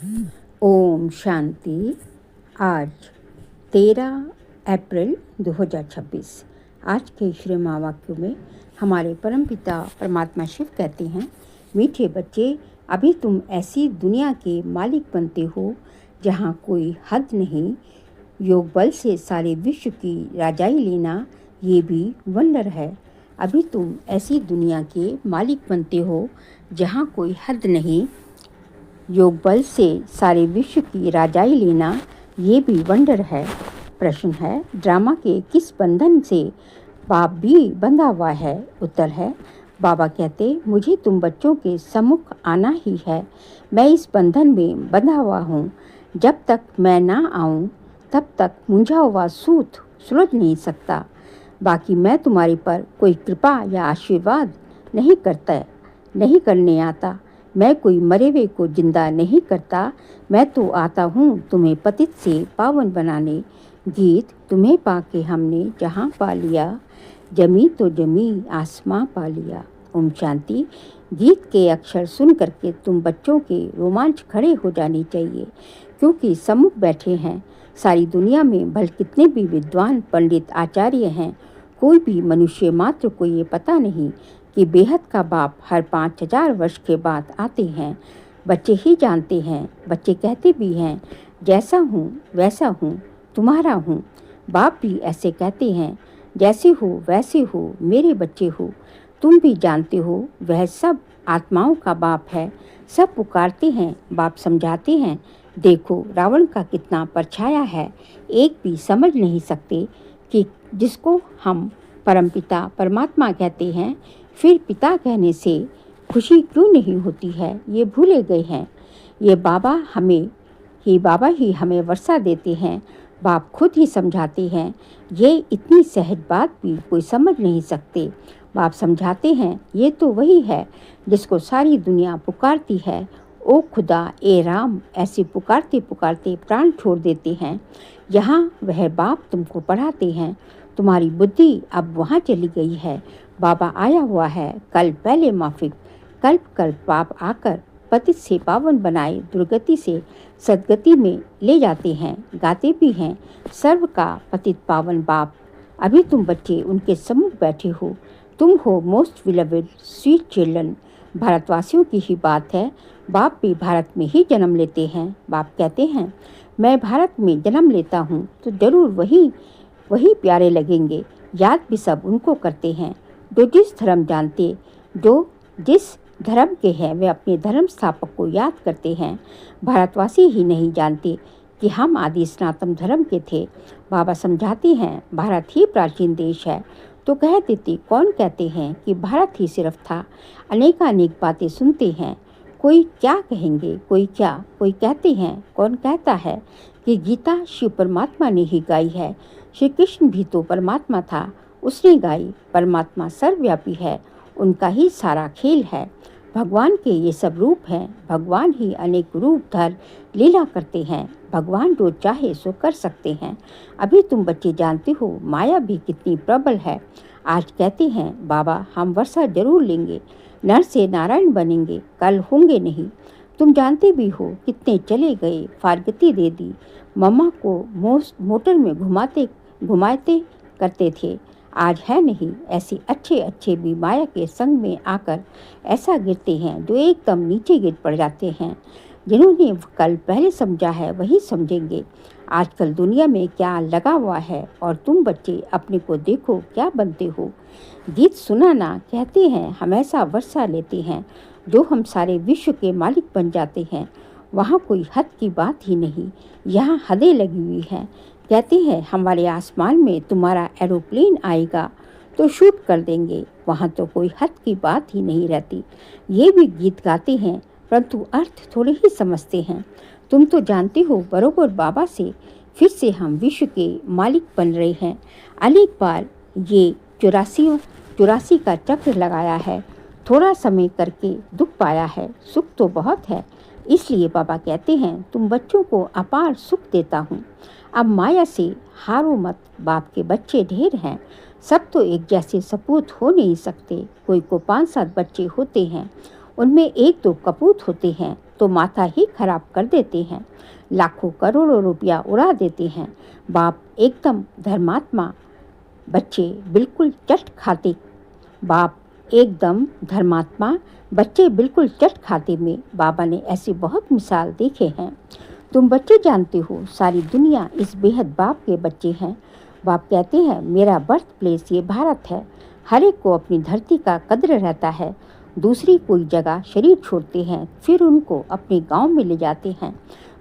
ओम शांति। आज 13 अप्रैल 2026। आज के श्री महावाक्यों में हमारे परमपिता परमात्मा शिव कहते हैं, मीठे बच्चे, अभी तुम ऐसी दुनिया के मालिक बनते हो जहाँ कोई हद नहीं। योग बल से सारे विश्व की राजाई लेना ये भी वंडर है। अभी तुम ऐसी दुनिया के मालिक बनते हो जहाँ कोई हद नहीं। योग बल से सारे विश्व की राजाई लेना ये भी वंडर है। प्रश्न है, ड्रामा के किस बंधन से बाप भी बंधा हुआ है? उत्तर है, बाबा कहते, मुझे तुम बच्चों के सम्मुख आना ही है। मैं इस बंधन में बंधा हुआ हूँ। जब तक मैं ना आऊँ तब तक मुंझा हुआ सूत सुलझ नहीं सकता। बाकी मैं तुम्हारे पर कोई कृपा या आशीर्वाद नहीं करने आता। मैं कोई मरे हुए को जिंदा नहीं करता। मैं तो आता हूँ तुम्हें पतित से पावन बनाने। गीत तुम्हें पाके हमने जहाँ पा लिया, जमी तो जमी आसमां पा लिया। ओम शांति। गीत के अक्षर सुन करके तुम बच्चों के रोमांच खड़े हो जाने चाहिए, क्योंकि सम्मुख बैठे हैं सारी दुनिया में भले कितने भी विद्वान पंडित आचार्य हैं, कोई भी मनुष्य मात्र को ये पता नहीं कि बेहद का बाप हर 5000 वर्ष के बाद आते हैं। बच्चे ही जानते हैं। बच्चे कहते भी हैं, जैसा हूँ वैसा हूँ, तुम्हारा हूँ। बाप भी ऐसे कहते हैं, जैसे हो वैसे हो, मेरे बच्चे हो। तुम भी जानते हो वह सब आत्माओं का बाप है। सब पुकारते हैं, बाप समझाते हैं। देखो रावण का कितना परछाया है। एक भी समझ नहीं सकते कि जिसको हम परमपिता परमात्मा कहते हैं, फिर पिता कहने से खुशी क्यों नहीं होती है, ये भूले गए हैं। ये बाबा ही हमें वर्षा देते हैं। बाप खुद ही समझाते हैं। ये इतनी सहज बात भी कोई समझ नहीं सकते। बाप समझाते हैं, ये तो वही है जिसको सारी दुनिया पुकारती है। ओ खुदा, ए राम, ऐसे पुकारते पुकारते प्राण छोड़ देते हैं। यहाँ वह बाप तुमको पढ़ाते हैं। तुम्हारी बुद्धि अब वहाँ चली गई है। बाबा आया हुआ है। कल पहले माफिक, कल्प बाप आकर पतित से पावन बनाए दुर्गति से सदगति में ले जाते हैं। गाते भी हैं, सर्व का पतित पावन बाप। अभी तुम बच्चे उनके सम्मुख बैठे हो। तुम हो मोस्ट बिलवेड स्वीट चिल्ड्रन। भारतवासियों की ही बात है। बाप भी भारत में ही जन्म लेते हैं। बाप कहते हैं, मैं भारत में जन्म लेता हूँ तो जरूर वही प्यारे लगेंगे। याद भी सब उनको करते हैं जो जिस धर्म के हैं। वे अपने धर्म स्थापक को याद करते हैं। भारतवासी ही नहीं जानते कि हम आदि सनातन धर्म के थे। बाबा समझाते हैं, भारत ही प्राचीन देश है तो कह देते, कौन कहते हैं कि भारत ही सिर्फ था। अनेक बातें सुनते हैं। कोई क्या कहेंगे, कोई कहते हैं, कौन कहता है कि गीता शिव परमात्मा ने ही गाई है। श्री कृष्ण भी तो परमात्मा था, उसने गाई। परमात्मा सर्वव्यापी है, उनका ही सारा खेल है। भगवान के ये सब रूप हैं। भगवान ही अनेक रूप धर लीला करते हैं। भगवान जो चाहे सो कर सकते हैं। अभी तुम बच्चे जानते हो माया भी कितनी प्रबल है। आज कहते हैं, बाबा हम वर्षा जरूर लेंगे, नर से नारायण बनेंगे, कल होंगे नहीं। तुम जानते भी हो कितने चले गए, फारगती दे दी। मम्मा को मोटर में घुमाते करते थे। आज है नहीं। ऐसे अच्छे भी माया के संग में आकर ऐसा गिरते हैं जो एकदम नीचे गिर पड़ जाते हैं। जिन्होंने कल पहले समझा है वही समझेंगे आजकल दुनिया में क्या लगा हुआ है। और तुम बच्चे अपने को देखो क्या बनते हो। गीत सुना ना, कहते हैं हम ऐसा वर्षा लेते हैं जो हम सारे विश्व के मालिक बन जाते हैं। वहाँ कोई हद की बात ही नहीं, यहाँ हदें लगी हुई हैं। कहते हैं हमारे आसमान में तुम्हारा एरोप्लेन आएगा तो शूट कर देंगे। वहाँ तो कोई हद की बात ही नहीं रहती। ये भी गीत गाते हैं परंतु अर्थ थोड़े ही समझते हैं। तुम तो जानते हो बरोबर बाबा से फिर से हम विश्व के मालिक बन रहे हैं। अनेक बार ये 84 का चक्र लगाया है। थोड़ा समय करके दुख पाया है, सुख तो बहुत है। इसलिए बाबा कहते हैं, तुम बच्चों को अपार सुख देता हूँ। अब माया से हारो मत। बाप के बच्चे ढेर हैं। सब तो एक जैसे सपूत हो नहीं सकते। कोई को 5-7 बच्चे होते हैं। उनमें एक दो कपूत होते हैं तो माथा ही खराब कर देते हैं, लाखों करोड़ों रुपया उड़ा देते हैं। बाप एकदम धर्मात्मा, बच्चे बिल्कुल चट खाते। बाप एकदम धर्मात्मा, बच्चे बिल्कुल चट खाते में बाबा ने ऐसे बहुत मिसाल देखे हैं। तुम बच्चे जानते हो सारी दुनिया इस बेहद बाप के बच्चे हैं। बाप कहते हैं मेरा बर्थ प्लेस ये भारत है। हर एक को अपनी धरती का कद्र रहता है। दूसरी कोई जगह शरीर छोड़ते हैं, फिर उनको अपने गांव में ले जाते हैं।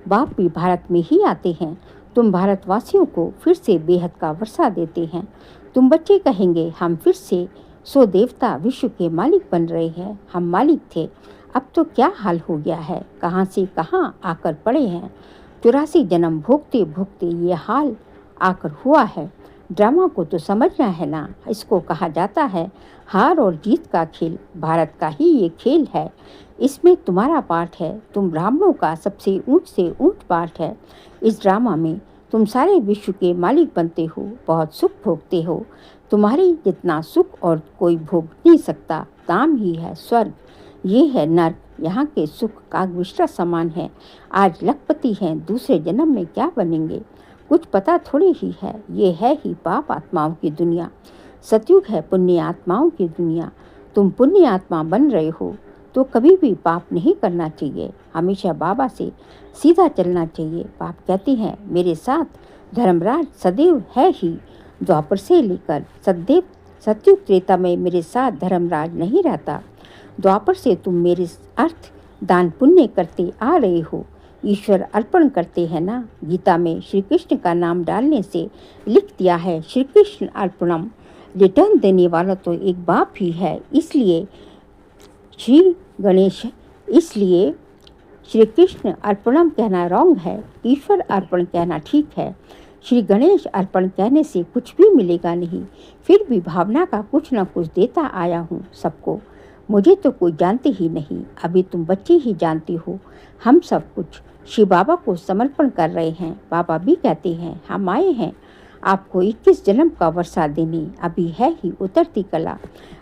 बाप भी भारत में ही आते हैं। तुम भारतवासियों को फिर से बेहद का वर्षा देते हैं। तुम बच्चे कहेंगे हम फिर से सो देवता विश्व के मालिक बन रहे हैं। हम मालिक थे, अब तो क्या हाल हो गया है, कहाँ से कहाँ आकर पड़े हैं। 84 जन्म भोगते भोगते ये हाल आकर हुआ है। ड्रामा को तो समझना है ना, इसको कहा जाता है हार और जीत का खेल। भारत का ही ये खेल है, इसमें तुम्हारा पार्ट है। तुम ब्राह्मणों का सबसे ऊंच से ऊंच पार्ट है। इस ड्रामा में तुम सारे विश्व के मालिक बनते हो, बहुत सुख भोगते हो। तुम्हारी जितना सुख और कोई भोग नहीं सकता। दाम ही है स्वर्ग, ये है नर्क। यहाँ के सुख कागविष्टा समान है। आज लखपति हैं, दूसरे जन्म में क्या बनेंगे कुछ पता थोड़ी ही है। ये है ही पाप आत्माओं की दुनिया। सतयुग है पुण्य आत्माओं की दुनिया। तुम पुण्य आत्मा बन रहे हो तो कभी भी पाप नहीं करना चाहिए। हमेशा बाबा से सीधा चलना चाहिए। बाप कहते हैं मेरे साथ धर्मराज सदैव है ही। द्वापर से लेकर सदैव सतयुग त्रेता में मेरे साथ धर्मराज नहीं रहता। द्वापर से तुम मेरे अर्थ दान पुण्य करते आ रहे हो, ईश्वर अर्पण करते हैं ना। गीता में श्री कृष्ण का नाम डालने से लिख दिया है श्री कृष्ण अर्पणम। रिटर्न देने वाला तो एक बाप ही है। इसलिए श्री कृष्ण अर्पणम कहना रॉन्ग है, ईश्वर अर्पण कहना ठीक है। श्री गणेश अर्पण कहने से कुछ भी मिलेगा नहीं, फिर भी भावना का कुछ न कुछ देता आया हूँ सबको। मुझे तो कोई जानते ही नहीं, अभी तुम बच्चे ही जानते हो। हम सब कुछ शिव बाबा को समर्पण कर रहे हैं। बाबा भी कहते हैं हम आए हैं आपको 21 जन्म का वर्षा देने। अभी है ही उतरती कला।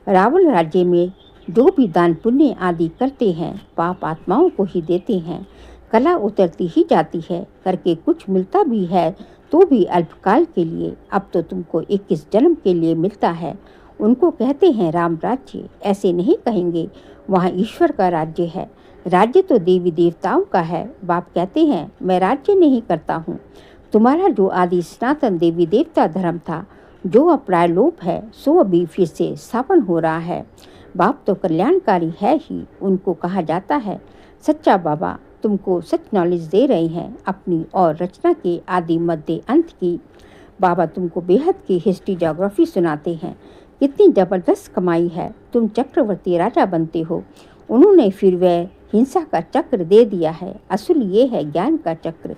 रावण राज्य में जो भी दान पुण्य आदि करते हैं पाप आत्माओं को ही देते हैं। कला उतरती ही जाती है, करके कुछ मिलता भी है तो भी अल्पकाल के लिए। अब तो तुमको 21 जन्म के लिए मिलता है। उनको कहते हैं राम राज्य, ऐसे नहीं कहेंगे, वहाँ ईश्वर का राज्य है। राज्य तो देवी देवताओं का है। बाप कहते हैं मैं राज्य नहीं करता हूँ। तुम्हारा जो आदि सनातन देवी देवता धर्म था, जो अब प्रायलोप है, सो अभी फिर से स्थापन हो रहा है। बाप तो कल्याणकारी है ही। उनको कहा जाता है सच्चा बाबा। तुमको सच नॉलेज दे रहे हैं अपनी और रचना के आदि मध्य अंत की। बाबा तुमको बेहद की हिस्ट्री ज्योग्राफी सुनाते हैं। कितनी जबरदस्त कमाई है। तुम चक्रवर्ती राजा बनते हो, उन्होंने फिर वह हिंसा का चक्र दे दिया है। असल ये है ज्ञान का चक्र,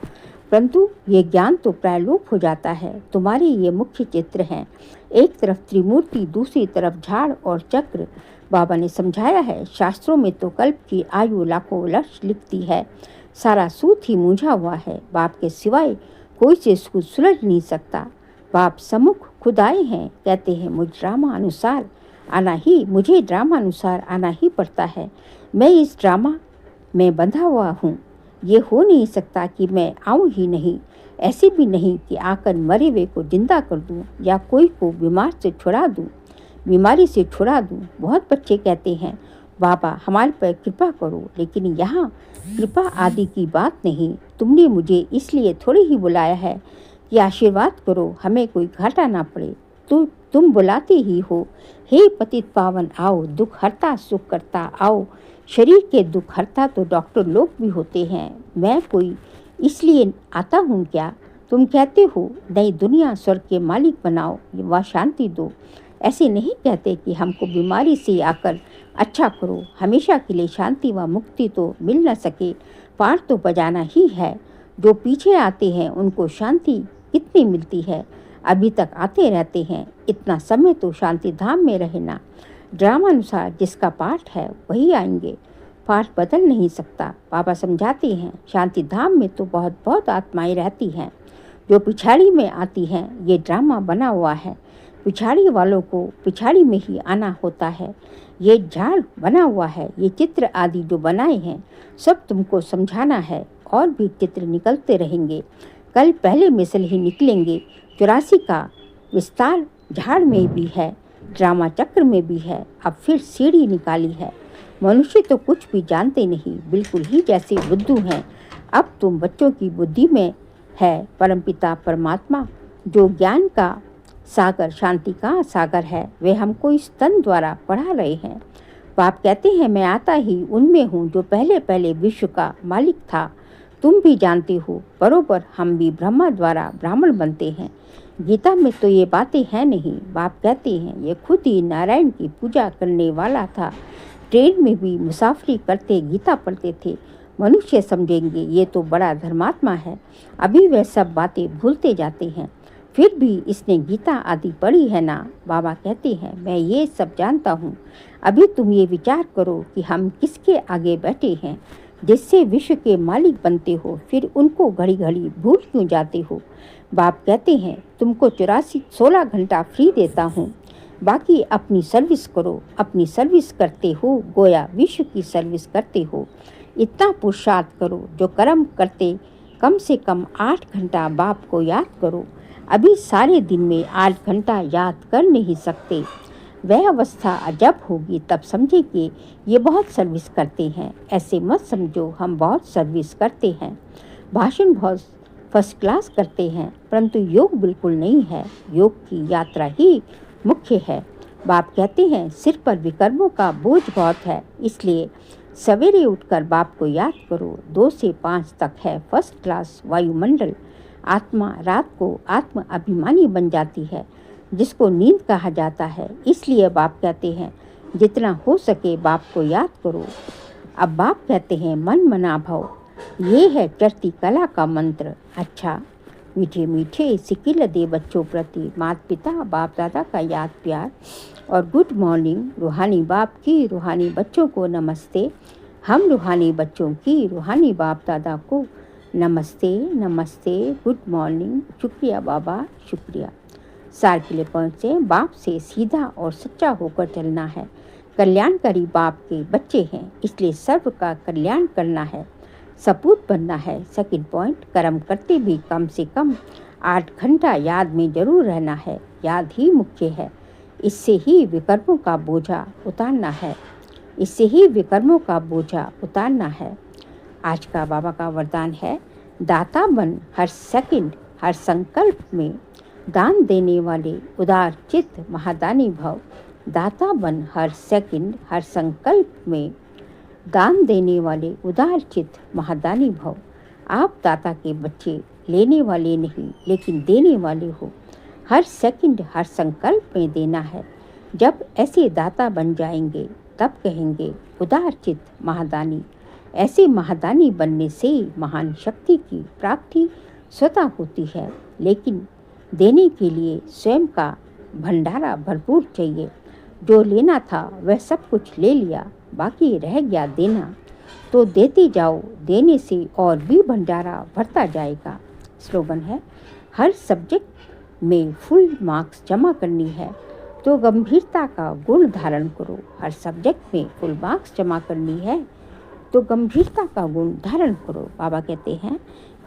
परंतु ये ज्ञान तो प्रायलोप हो जाता है। तुम्हारे ये मुख्य चित्र हैं, एक तरफ त्रिमूर्ति, दूसरी तरफ झाड़ और चक्र। बाबा ने समझाया है शास्त्रों में तो कल्प की आयु लाखों वर्ष लिखती है। सारा सूत ही मूंझा हुआ है। बाप के सिवाय कोई से कुछ सुलझ नहीं सकता। बाप सम्मुख खुद आए हैं, कहते हैं मुझे ड्रामा अनुसार आना ही पड़ता है। मैं इस ड्रामा में बंधा हुआ हूँ। ये हो नहीं सकता कि मैं आऊँ ही नहीं। ऐसे भी नहीं कि आकर मरे हुए को जिंदा कर दूँ या कोई को बीमारी से छुड़ा दूँ। बहुत बच्चे कहते हैं बाबा हमारे पर कृपा करो, लेकिन यहाँ कृपा आदि की बात नहीं। तुमने मुझे इसलिए थोड़ी ही बुलाया है कि आशीर्वाद करो, हमें कोई घाटा ना पड़े। तो तुम बुलाते ही हो, हे पतित पावन आओ, दुख हरता सुख करता आओ। शरीर के दुख हरता तो डॉक्टर लोग भी होते हैं, मैं कोई इसलिए आता हूँ क्या? तुम कहते हो नई दुनिया स्वर्ग के मालिक बनाओ व शांति दो। ऐसे नहीं कहते कि हमको बीमारी से आकर अच्छा करो, हमेशा के लिए शांति व मुक्ति तो मिल न सके, पार तो बजाना ही है। जो पीछे आते हैं उनको शांति कितनी मिलती है, अभी तक आते रहते हैं। इतना समय तो शांति धाम में रहना। ड्रामा अनुसार जिसका पाठ है वही आएंगे, पाठ बदल नहीं सकता। बाबा समझाते हैं शांति धाम में तो बहुत बहुत आत्माएं रहती हैं जो पिछाड़ी में आती हैं। ये ड्रामा बना हुआ है। पिछाड़ी वालों को पिछाड़ी में ही आना होता है। ये झाड़ बना हुआ है, ये चित्र आदि जो बनाए हैं सब तुमको समझाना है। और भी चित्र निकलते रहेंगे, कल पहले मिसल ही निकलेंगे। 84 का विस्तार झाड़ में भी है, ड्रामा चक्र में भी है, अब फिर सीढ़ी निकाली है। मनुष्य तो कुछ भी जानते नहीं, बिल्कुल ही जैसे बुद्धू हैं। अब तुम बच्चों की बुद्धि में है परमपिता परमात्मा, जो ज्ञान का सागर, शांति का सागर है, वे हमको इस तन द्वारा पढ़ा रहे हैं। बाप कहते हैं, मैं आता ही उनमें हूँ जो पहले पहले विश्व का मालिक था। तुम भी जानते हो बरोबर, हम भी ब्रह्मा द्वारा ब्राह्मण बनते हैं। गीता में तो ये बातें हैं नहीं। बाप कहते हैं, ये खुद ही नारायण की पूजा करने वाला था। ट्रेन में भी मुसाफरी करते गीता पढ़ते थे। मनुष्य समझेंगे ये तो बड़ा धर्मात्मा है, अभी वह सब बातें भूलते जाते हैं। फिर भी इसने गीता आदि पढ़ी है ना। बाबा कहते हैं, मैं ये सब जानता हूँ। अभी तुम ये विचार करो कि हम किसके आगे बैठे हैं, जिससे विश्व के मालिक बनते हो, फिर उनको घड़ी घड़ी भूल क्यों जाते हो। बाप कहते हैं, तुमको 16 घंटा फ्री देता हूँ, बाकी अपनी सर्विस करो। अपनी सर्विस करते हो गोया विश्व की सर्विस करते हो। इतना पुरुषार्थ करो जो कर्म करते कम से कम 8 घंटा बाप को याद करो। अभी सारे दिन में 8 घंटा याद कर नहीं सकते। वह अवस्था जब होगी तब समझे कि ये बहुत सर्विस करते हैं। ऐसे मत समझो हम बहुत सर्विस करते हैं, भाषण बहुत फर्स्ट क्लास करते हैं, परंतु योग बिल्कुल नहीं है। योग की यात्रा ही मुख्य है। बाप कहते हैं, सिर पर विकर्मों का बोझ बहुत है, इसलिए सवेरे उठकर बाप को याद करो। 2 से 5 तक है फर्स्ट क्लास वायुमंडल। आत्मा रात को आत्म अभिमानी बन जाती है, जिसको नींद कहा जाता है। इसलिए बाप कहते हैं, जितना हो सके बाप को याद करो। अब बाप कहते हैं, मन मना भव, ये है चढ़ती कला का मंत्र। अच्छा, मीठे मीठे सिकिल दे बच्चों प्रति माता पिता बाप दादा का याद प्यार और गुड मॉर्निंग। रूहानी बाप की रूहानी बच्चों को नमस्ते। हम रूहानी बच्चों की रूहानी बाप दादा को नमस्ते नमस्ते, गुड मॉर्निंग, शुक्रिया बाबा शुक्रिया। सार के लिए पहुँचे, बाप से सीधा और सच्चा होकर चलना है। कल्याणकारी बाप के बच्चे हैं, इसलिए सर्व का कल्याण करना है, सपूत बनना है। सेकंड पॉइंट, कर्म करते भी कम से कम 8 घंटा याद में जरूर रहना है। याद ही मुख्य है, इससे ही विकर्मों का बोझा उतारना है। इससे ही विकर्मों का बोझा उतारना है। आज का बाबा का वरदान है, दाता बन हर सेकंड हर संकल्प में, दान देने वाले उदार चित्त महादानी भव। दाता बन हर सेकंड हर संकल्प में, दान देने वाले उदार चित्त महादानी भव। आप दाता के बच्चे लेने वाले नहीं, लेकिन देने वाले हो। हर सेकंड हर संकल्प में देना है। जब ऐसे दाता बन जाएंगे तब कहेंगे उदार चित्त महादानी। ऐसे महादानी बनने से महान शक्ति की प्राप्ति स्वतः होती है, लेकिन देने के लिए स्वयं का भंडारा भरपूर चाहिए। जो लेना था वह सब कुछ ले लिया, बाकी रह गया देना, तो देते जाओ, देने से और भी भंडारा भरता जाएगा। स्लोगन है, हर सब्जेक्ट में फुल मार्क्स जमा करनी है तो गंभीरता का गुण धारण करो। हर सब्जेक्ट में फुल मार्क्स जमा करनी है तो गंभीरता का गुण धारण करो। बाबा कहते हैं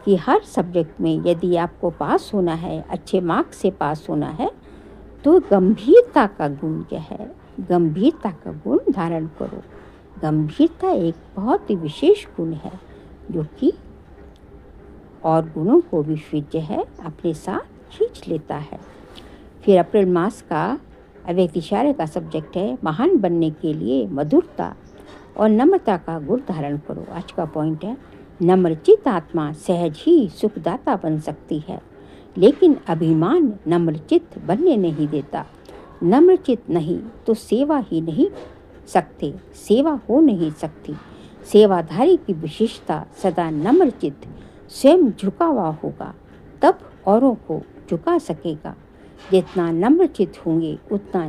कि हर सब्जेक्ट में यदि आपको पास होना है, अच्छे मार्क्स से पास होना है, तो गंभीरता का गुण क्या है, गंभीरता का गुण धारण करो। गंभीरता एक बहुत ही विशेष गुण है जो कि और गुणों को विश्वज्य है, अपने साथ खींच लेता है। फिर अप्रैल मास का अव्यक्त इशारे का सब्जेक्ट है, महान बनने के लिए मधुरता और नम्रता का गुण धारण करो। आज का पॉइंट है, नम्रचित आत्मा सहज ही सुखदाता बन सकती है, लेकिन अभिमान नम्रचित बनने नहीं देता। नम्रचित नहीं तो सेवा ही नहीं सकते, सेवा हो नहीं सकती। सेवाधारी की विशेषता सदा नम्रचित स्वयं झुका हुआ होगा, तब औरों को झुका सकेगा। जितना नम्रचित होंगे उतना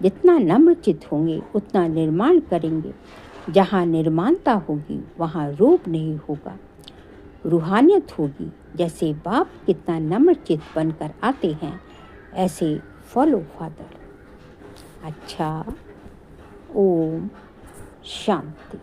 जितना नम्रचित होंगे उतना निर्माण करेंगे। जहाँ निर्माणता होगी वहाँ रूप नहीं होगा। रूहानियत होगी। जैसे बाप कितना नम्रचित बनकर आते हैं, ऐसे फॉलो फादर। अच्छा, ओम शांति।